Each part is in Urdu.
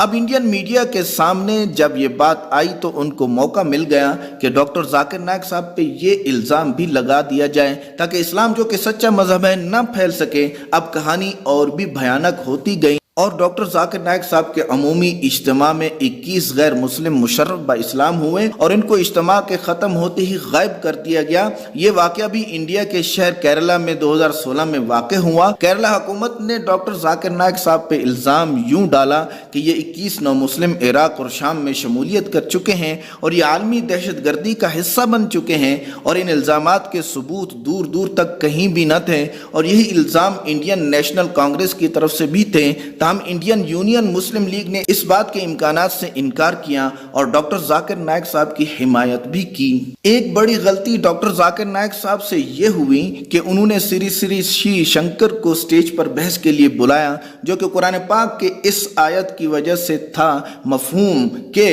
اب انڈین میڈیا کے سامنے جب یہ بات آئی تو ان کو موقع مل گیا کہ ڈاکٹر ذاکر نائک صاحب پہ یہ الزام بھی لگا دیا جائے تاکہ اسلام جو کہ سچا مذہب ہے نہ پھیل سکے۔ اب کہانی اور بھی بھیانک ہوتی گئی اور ڈاکٹر ذاکر نائک صاحب کے عمومی اجتماع میں 21 غیر مسلم مشرف با اسلام ہوئے اور ان کو اجتماع کے ختم ہوتے ہی غائب کر دیا گیا۔ یہ واقعہ بھی انڈیا کے شہر کیرلا میں 2016 میں واقع ہوا۔ کیرلا حکومت نے ڈاکٹر ذاکر نائک صاحب پہ الزام یوں ڈالا کہ یہ 21 نو مسلم عراق اور شام میں شمولیت کر چکے ہیں اور یہ عالمی دہشت گردی کا حصہ بن چکے ہیں، اور ان الزامات کے ثبوت دور دور تک کہیں بھی نہ تھے، اور یہی الزام انڈین نیشنل کانگریس کی طرف سے بھی تھے۔ تاہم انڈین یونین مسلم لیگ نے اس بات کے امکانات سے انکار کیا اور ڈاکٹر ذاکر نائک صاحب کی حمایت بھی کی۔ ایک بڑی غلطی ڈاکٹر ذاکر نائک صاحب سے یہ ہوئی کہ انہوں نے سری سری شری شنکر کو سٹیج پر بحث کے لیے بلایا، جو کہ قرآن پاک کے اس آیت کی وجہ سے تھا مفہوم کہ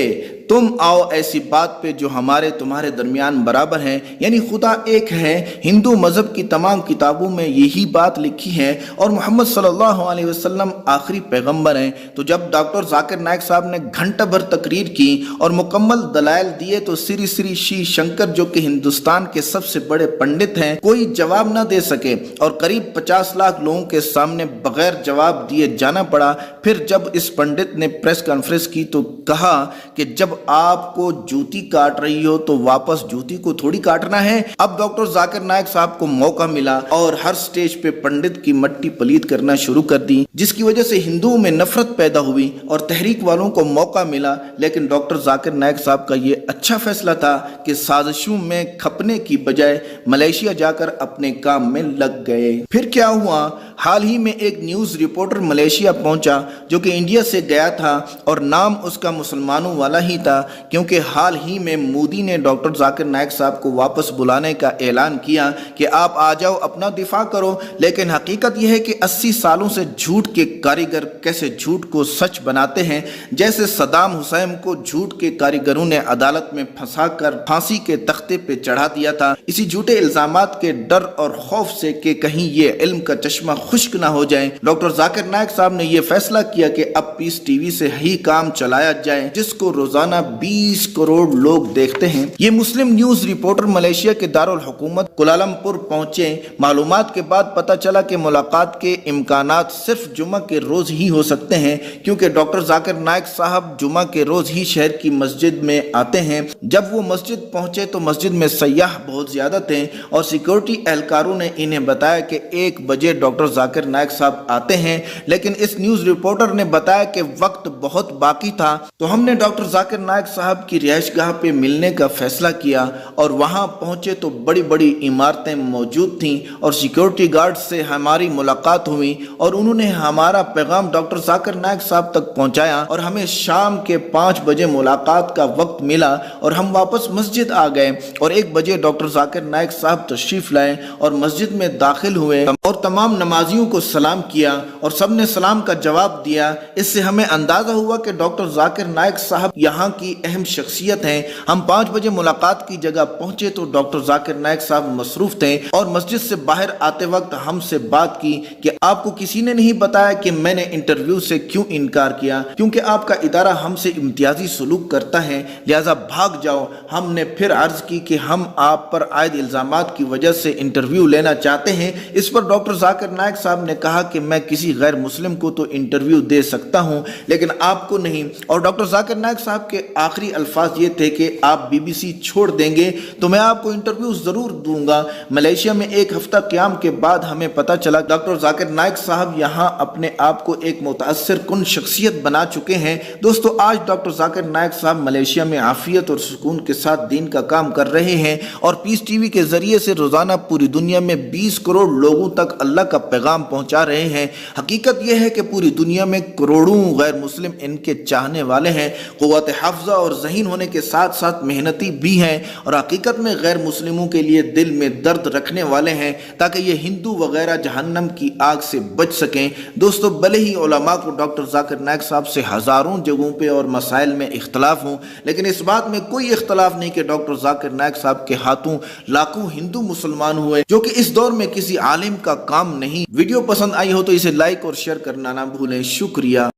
تم آؤ ایسی بات پہ جو ہمارے تمہارے درمیان برابر ہے، یعنی خدا ایک ہے۔ ہندو مذہب کی تمام کتابوں میں یہی بات لکھی ہے اور محمد صلی اللہ علیہ وسلم آخری پیغمبر ہیں۔ تو جب ڈاکٹر ذاکر نائک صاحب نے گھنٹہ بھر تقریر کی اور مکمل دلائل دیے تو سری سری شری شنکر جو کہ ہندوستان کے سب سے بڑے پنڈت ہیں کوئی جواب نہ دے سکے اور قریب 50 لاکھ لوگوں کے سامنے بغیر جواب دیے جانا پڑا۔ پھر جب اس پنڈت نے پریس کانفرنس کی تو کہا کہ جب آپ کو جوتی کاٹ رہی ہو تو واپس جوتی کو تھوڑی کاٹنا ہے۔ اب ڈاکٹر ذاکر نائک صاحب کو موقع ملا اور ہر سٹیج پہ پنڈت کی مٹی پلید کرنا شروع کر دی، جس کی وجہ سے ہندوؤں میں نفرت پیدا ہوئی اور تحریک والوں کو موقع ملا۔ لیکن ڈاکٹر ذاکر نائک صاحب کا یہ اچھا فیصلہ تھا کہ سازشوں میں کھپنے کی بجائے ملیشیا جا کر اپنے کام میں لگ گئے۔ پھر کیا ہوا؟ حال ہی میں ایک نیوز رپورٹر ملیشیا پہنچا جو کہ انڈیا سے گیا تھا اور نام اس کا مسلمانوں والا ہی تھا، کیونکہ حال ہی میں مودی نے ڈاکٹر ذاکر نائک صاحب کو واپس بلانے کا اعلان کیا کہ آپ آ جاؤ، اپنا دفاع کرو۔ لیکن حقیقت یہ ہے کہ 80 سالوں سے جھوٹ کے کاریگر کیسے جھوٹ کو سچ بناتے ہیں، جیسے صدام حسین کو جھوٹ کے کاریگروں نے عدالت میں پھنسا کر پھانسی کے تختے پہ چڑھا دیا تھا، اسی جھوٹے الزامات کے ڈر اور خوف سے کہ کہیں یہ علم کا چشمہ خشک نہ ہو جائے۔ ڈاکٹر ذاکر نائک صاحب نے یہ فیصلہ کیا کہ اب پیس ٹی وی سے ہی کام چلایا جائے، جس کو روزانہ 20 کروڑ لوگ دیکھتے ہیں۔ یہ مسلم نیوز رپورٹر ملیشیا کے دارالحکومت کوالالمپور پہنچے۔ معلومات کے بعد پتہ چلا کہ ملاقات کے امکانات صرف جمعہ کے روز ہی ہو سکتے ہیں، کیونکہ ڈاکٹر ذاکر نائک صاحب جمعہ کے روز ہی شہر کی مسجد میں آتے ہیں۔ جب وہ مسجد پہنچے تو مسجد میں سیاح بہت زیادہ تھے اور سیکورٹی اہلکاروں نے انہیں بتایا کہ 1 بجے ڈاکٹر ذاکر نائک صاحب آتے ہیں، لیکن اس نیوز رپورٹر نے بتایا کہ وقت بہت باقی تھا۔ تو ہم نے ڈاکٹر ذاکر نائک صاحب کی رہائش گاہ پہ ملنے کا فیصلہ کیا اور وہاں پہنچے تو بڑی بڑی عمارتیں موجود تھیں اور سیکورٹی گارڈ سے ہماری ملاقات ہوئی اور انہوں نے ہمارا پیغام ڈاکٹر ذاکر نائک صاحب تک پہنچایا اور ہمیں شام کے 5 بجے ملاقات کا وقت ملا اور ہم واپس مسجد آ گئے اور 1 بجے ڈاکٹر ذاکر نائک صاحب تشریف لائے اور مسجد میں داخل ہوئے اور تمام نمازیوں کو سلام کیا اور سب نے سلام کا جواب دیا۔ اس سے ہمیں اندازہ ہوا کہ ڈاکٹر ذاکر نائک صاحب یہاں کی اہم شخصیت ہیں۔ ہم 5 بجے ملاقات کی جگہ پہنچے تو ڈاکٹر ذاکر نائک صاحب مصروف تھے اور مسجد سے باہر آتے وقت ہم سے بات کی کہ آپ کو کسی نے نہیں بتایا کہ میں نے انٹرویو سے کیوں انکار کیا، کیونکہ آپ کا ادارہ ہم سے امتیازی سلوک کرتا ہے، لہذا بھاگ جاؤ۔ ہم نے پھر عرض کی کہ ہم آپ پر عائد الزامات کی وجہ سے انٹرویو لینا چاہتے ہیں۔ اس پر ڈاکٹر ذاکر نائک صاحب نے کہا کہ میں کسی غیر مسلم کو تو انٹرویو دے سکتا ہوں لیکن آپ کو نہیں، اور ڈاکٹر ذاکر نائک صاحب کے آخری الفاظ یہ تھے کہ آپ BBC چھوڑ دیں گے تو میں آپ کو انٹرویو ضرور دوں گا۔ ملیشیا میں 1 ہفتہ قیام کے بعد ہمیں پتہ چلا ڈاکٹر ذاکر نائک صاحب یہاں اپنے آپ کو ایک متاثر کن شخصیت بنا چکے ہیں۔ دوستو، آج ڈاکٹر ذاکر نائک صاحب ملیشیا میں عافیت اور سکون کے ساتھ دین کا کام کر رہے ہیں اور پیس ٹی وی کے ذریعے سے روزانہ پوری دنیا میں 20 کروڑ لوگوں تک اللہ کا پیغام پہنچا رہے ہیں۔ حقیقت یہ ہے کہ پوری دنیا میں کروڑوں غیر مسلم ان کے چاہنے والے ہیں، قوت حافظہ اور ذہین ہونے کے ساتھ ساتھ محنتی بھی ہیں اور حقیقت میں غیر مسلموں کے لیے دل میں درد رکھنے والے ہیں تاکہ یہ ہندو وغیرہ جہنم کی آگ سے بچ سکیں۔ دوستو، بھلے ہی علماء کو ڈاکٹر ذاکر نائک صاحب سے ہزاروں جگہوں پہ اور مسائل میں اختلاف ہوں، لیکن اس بات میں کوئی اختلاف نہیں کہ ڈاکٹر ذاکر نائک صاحب کے ہاتھوں لاکھوں ہندو مسلمان ہوئے، جو کہ اس دور میں کسی عالم کا کام نہیں۔ ویڈیو پسند آئی ہو تو اسے لائک اور شیئر کرنا نہ بھولیں۔ شکریہ۔